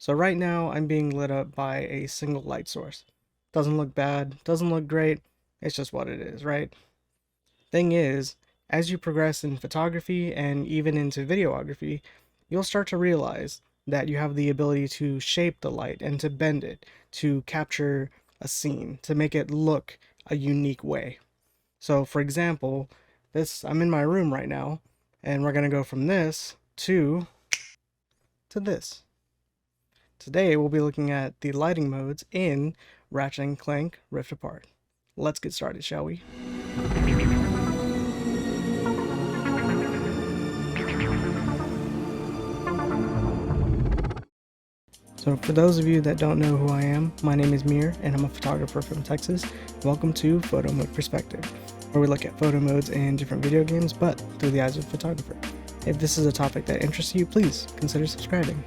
So right now I'm being lit up by a single light source. Doesn't look bad, doesn't look great, it's just what it is, right? Thing is, as you progress in photography and even into videography, you'll start to realize that you have the ability to shape the light and to bend it, to capture a scene, to make it look a unique way. So for example, I'm in my room right now, and we're gonna go from this to this. Today we'll be looking at the lighting modes in Ratchet & Clank Rift Apart. Let's get started, shall we? So for those of you that don't know who I am, my name is Mir, and I'm a photographer from Texas. Welcome to Photo Mode Perspective, where we look at photo modes in different video games, but through the eyes of a photographer. If this is a topic that interests you, please consider subscribing.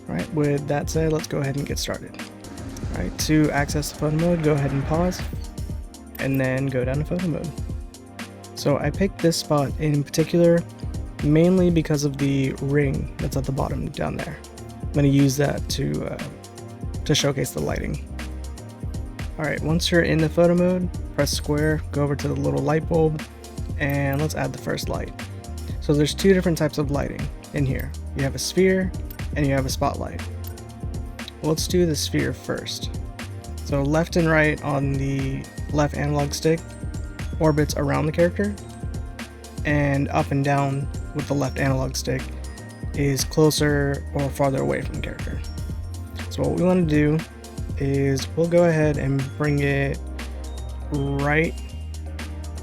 Alright, with that said, let's go ahead and get started. Alright, to access the photo mode, go ahead and pause, and then go down to photo mode. So I picked this spot in particular, mainly because of the ring that's at the bottom down there. I'm going to use that to showcase the lighting. Alright, once you're in the photo mode, press square, go over to the little light bulb, and let's add the first light. So there's two different types of lighting in here. You have a sphere, and you have a spotlight. Let's do the sphere first. So left and right on the left analog stick orbits around the character, and up and down with the left analog stick is closer or farther away from the character. So what we want to do is we'll go ahead and bring it right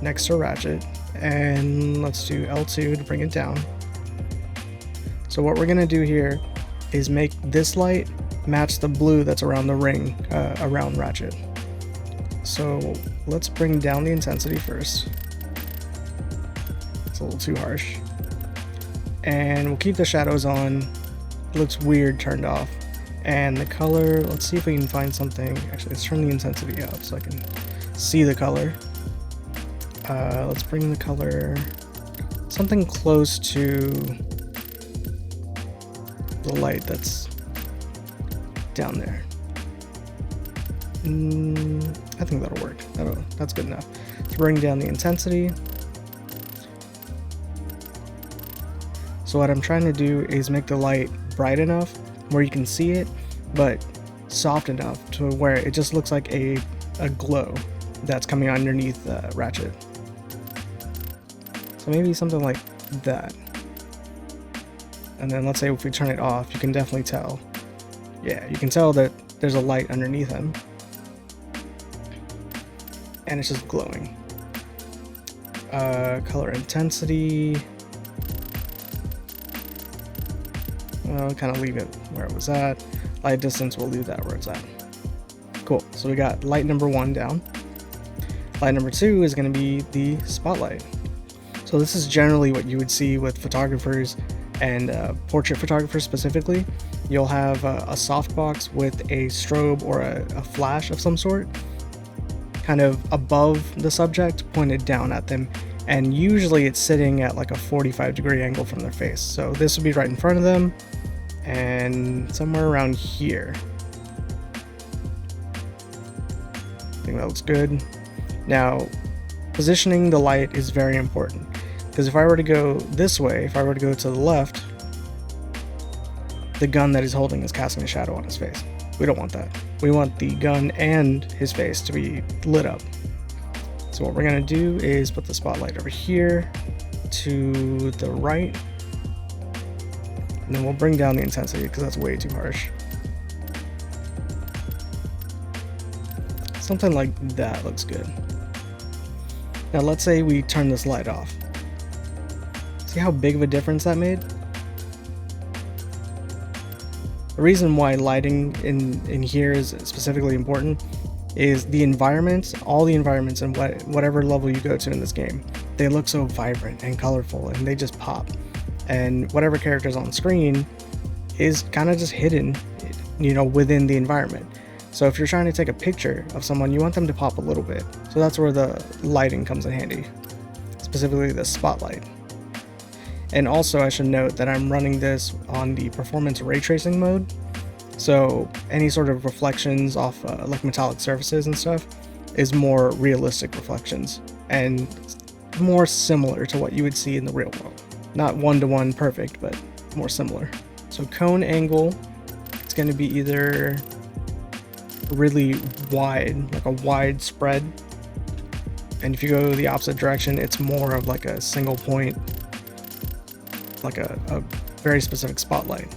next to Ratchet, and let's do L2 to bring it down. So what we're going to do here is make this light match the blue that's around the ring around Ratchet. So let's bring down the intensity first. It's a little too harsh. And we'll keep the shadows on. It looks weird turned off. And the color, let's see if we can find something. Actually, let's turn the intensity up so I can see the color. Let's bring the color something close to the light that's down there. I think that'll work. That's good enough. To bring down the intensity. So what I'm trying to do is make the light bright enough where you can see it, but soft enough to where it just looks like a glow that's coming underneath Ratchet. So maybe something like that. And then let's say if we turn it off, you can definitely tell. Yeah, you can tell that there's a light underneath him. And it's just glowing. Color intensity. I'll kind of leave it where it was at. Light distance, we'll leave that where it's at. Cool, so we got light number 1 down. Light number 2 is going to be the spotlight. So this is generally what you would see with photographers and portrait photographers specifically. You'll have a softbox with a strobe or a flash of some sort kind of above the subject, pointed down at them, and usually it's sitting at like a 45-degree angle from their face. So this would be right in front of them and somewhere around here. I think that looks good. Now, positioning the light is very important, because if I were to go this way, if I were to go to the left, the gun that he's holding is casting a shadow on his face. We don't want that. We want the gun and his face to be lit up. So what we're going to do is put the spotlight over here to the right, and then we'll bring down the intensity because that's way too harsh. Something like that looks good. Now let's say we turn this light off. See how big of a difference that made? The reason why lighting in here is specifically important is the environments, all the environments and whatever level you go to in this game, they look so vibrant and colorful and they just pop. And whatever character's on screen is kind of just hidden, you know, within the environment. So if you're trying to take a picture of someone, you want them to pop a little bit. So that's where the lighting comes in handy, specifically the spotlight. And also I should note that I'm running this on the performance ray tracing mode. So any sort of reflections off like metallic surfaces and stuff is more realistic reflections and more similar to what you would see in the real world. Not one-to-one perfect, but more similar. So cone angle, it's going to be either really wide, like a wide spread, and if you go the opposite direction, it's more of like a single point, like a very specific spotlight.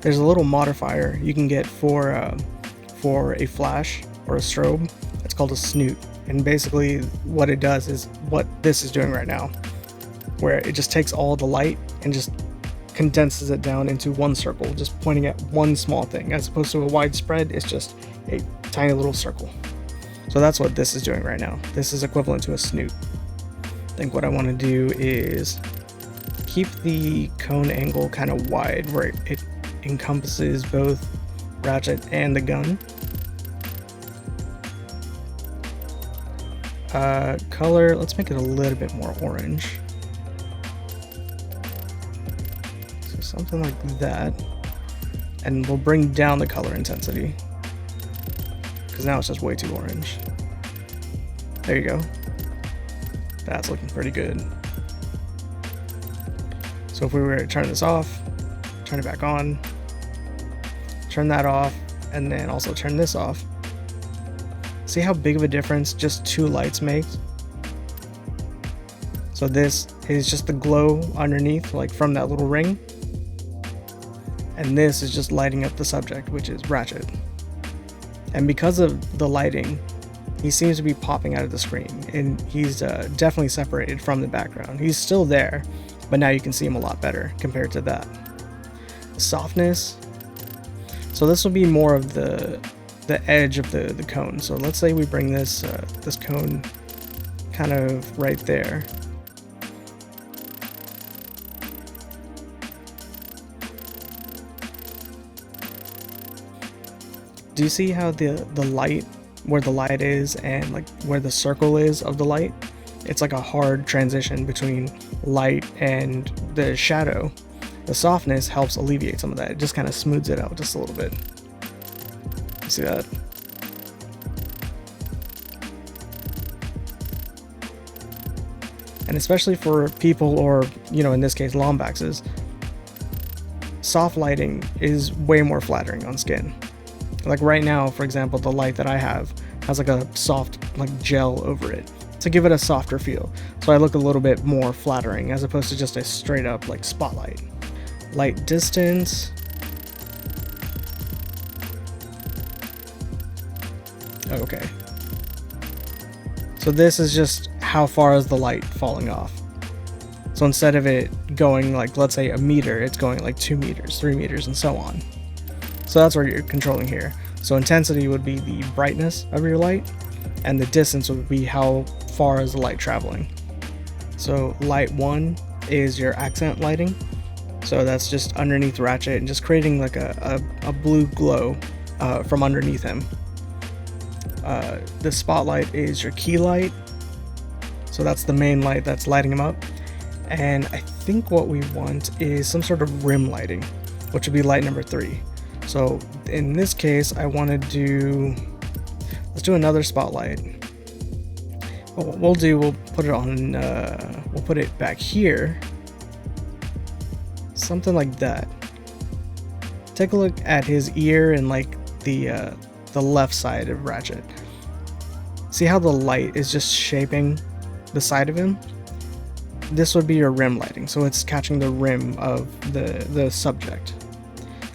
There's a little modifier you can get for a flash or a strobe. It's called a snoot, and basically what it does is what this is doing right now, where it just takes all the light and just condenses it down into one circle, just pointing at one small thing, as opposed to a wide spread. It's just a tiny little circle. So that's what this is doing right now. This is equivalent to a snoot. I think what I want to do is keep the cone angle kind of wide, where it encompasses both Ratchet and the gun. Color, let's make it a little bit more orange. So something like that. And we'll bring down the color intensity, because now it's just way too orange. There you go. That's looking pretty good. So if we were to turn this off, turn it back on, turn that off, and then also turn this off. See how big of a difference just two lights makes? So this is just the glow underneath, like from that little ring. And this is just lighting up the subject, which is Ratchet. And because of the lighting, he seems to be popping out of the screen, and he's definitely separated from the background. He's still there, but now you can see him a lot better compared to that. The softness, so this will be more of the edge of the cone. So let's say we bring this this cone kind of right there. Do you see how the light, where the light is and like where the circle is of the light, it's like a hard transition between light and the shadow. The softness helps alleviate some of that. It just kind of smooths it out just a little bit. You see that? And especially for people, or in this case lombaxes, soft lighting is way more flattering on skin. Like right now, for example, the light that I have has like a soft like gel over it to give it a softer feel. So I look a little bit more flattering as opposed to just a straight up like spotlight. Light distance. Okay. So this is just how far is the light falling off. So instead of it going like, let's say, a meter, it's going like 2 meters, 3 meters, and so on. So that's what you're controlling here. So intensity would be the brightness of your light, and the distance would be how far is the light traveling. So light 1 is your accent lighting. So that's just underneath Ratchet and just creating like a blue glow from underneath him. The spotlight is your key light. So that's the main light that's lighting him up. And I think what we want is some sort of rim lighting, which would be light number 3. So in this case, I want to do, let's do another spotlight. What we'll put it on, we'll put it back here. Something like that. Take a look at his ear and like the left side of Ratchet. See how the light is just shaping the side of him? This would be your rim lighting, so it's catching the rim of the subject.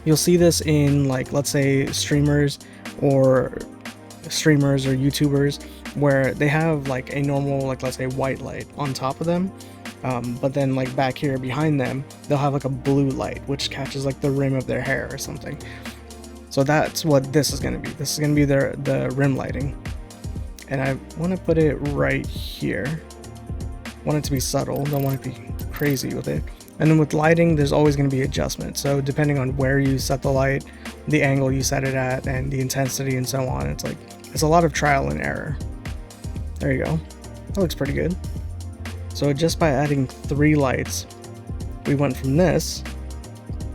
You'll see this in, like, let's say streamers or YouTubers, where they have like a normal, like, let's say white light on top of them, but then like back here behind them they'll have like a blue light which catches like the rim of their hair or something. So that's what this is going to be. This is going to be the rim lighting, and I want to put it right here. Want it to be subtle, don't want it to be crazy with it. And then with lighting, there's always going to be adjustment. So depending on where you set the light, the angle you set it at, and the intensity and so on, it's a lot of trial and error. There you go. That looks pretty good. So just by adding 3 lights, we went from this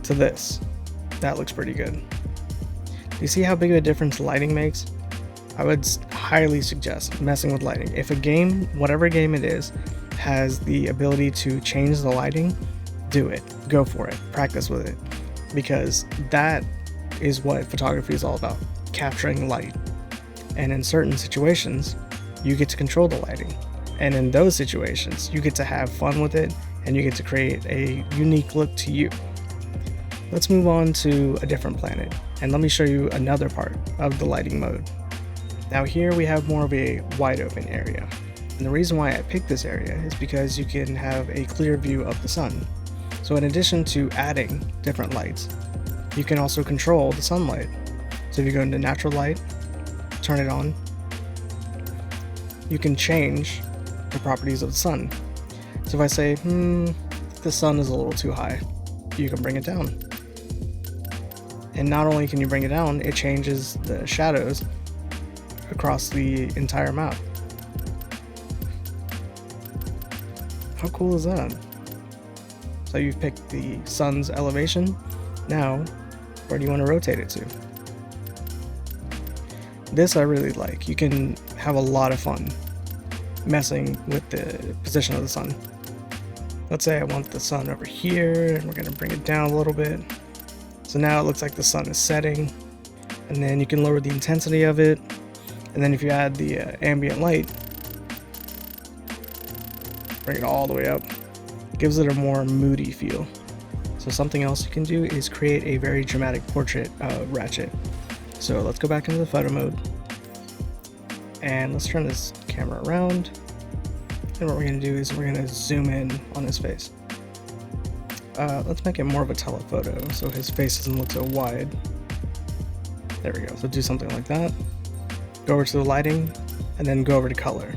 to this. That looks pretty good. Do you see how big of a difference lighting makes? I would highly suggest messing with lighting. If a game, whatever game it is, has the ability to change the lighting, do it. Go for it. Practice with it. Because that is what photography is all about. Capturing light. And in certain situations, you get to control the lighting. And in those situations, you get to have fun with it and you get to create a unique look to you. Let's move on to a different planet and let me show you another part of the lighting mode. Now here we have more of a wide open area. And the reason why I picked this area is because you can have a clear view of the sun. So in addition to adding different lights, you can also control the sunlight. So if you go into natural light, turn it on, you can change the properties of the sun. So if I say, the sun is a little too high, you can bring it down. And not only can you bring it down, it changes the shadows across the entire map. How cool is that? So you've picked the sun's elevation. Now, where do you want to rotate it to? This I really like. You can have a lot of fun messing with the position of the sun. Let's say I want the sun over here, and we're going to bring it down a little bit. So now it looks like the sun is setting, and then you can lower the intensity of it. And then if you add the ambient light, bring it all the way up, gives it a more moody feel. So something else you can do is create a very dramatic portrait of Ratchet. So let's go back into the photo mode, and let's turn this camera around. And what we're going to do is we're going to zoom in on his face. Let's make it more of a telephoto so his face doesn't look so wide. There we go. So do something like that. Go over to the lighting and then go over to color.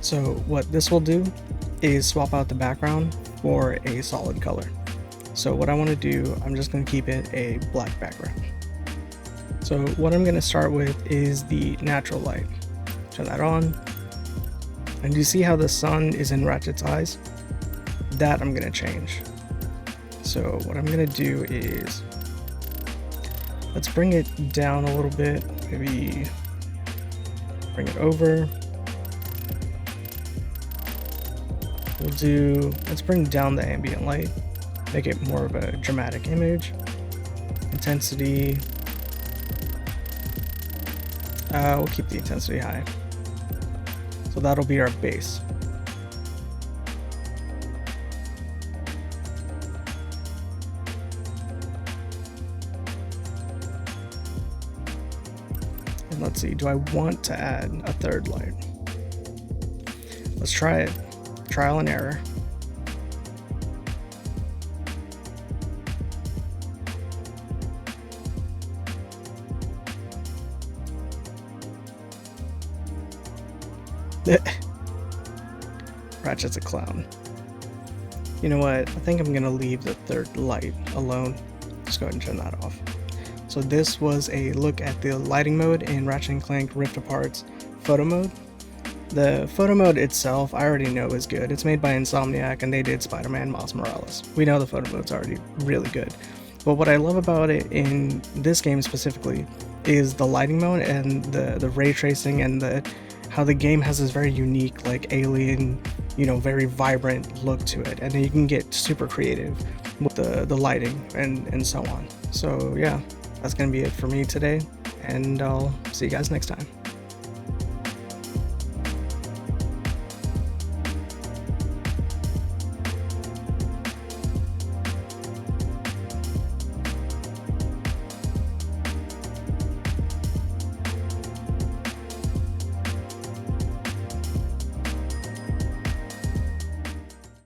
So what this will do is swap out the background for a solid color. So what I want to do, I'm just going to keep it a black background. So what I'm going to start with is the natural light. Turn that on. And you see how the sun is in Ratchet's eyes? That I'm going to change. So what I'm going to do is, let's bring it down a little bit, maybe bring it over. Let's bring down the ambient light, make it more of a dramatic image. Intensity, we'll keep the intensity high. So that'll be our base. And let's see, do I want to add a third light? Let's try it. Trial and error. Ratchet's a clown. You know what? I think I'm gonna leave the third light alone. Just go ahead and turn that off. So this was a look at the lighting mode in Ratchet & Clank Rift Apart's photo mode. The photo mode itself, I already know is good. It's made by Insomniac and they did Spider-Man Miles Morales. We know the photo mode's already really good. But what I love about it in this game specifically is the lighting mode and the ray tracing and how the game has this very unique, like alien, very vibrant look to it. And then you can get super creative with the lighting and so on. So yeah, that's gonna be it for me today, and I'll see you guys next time.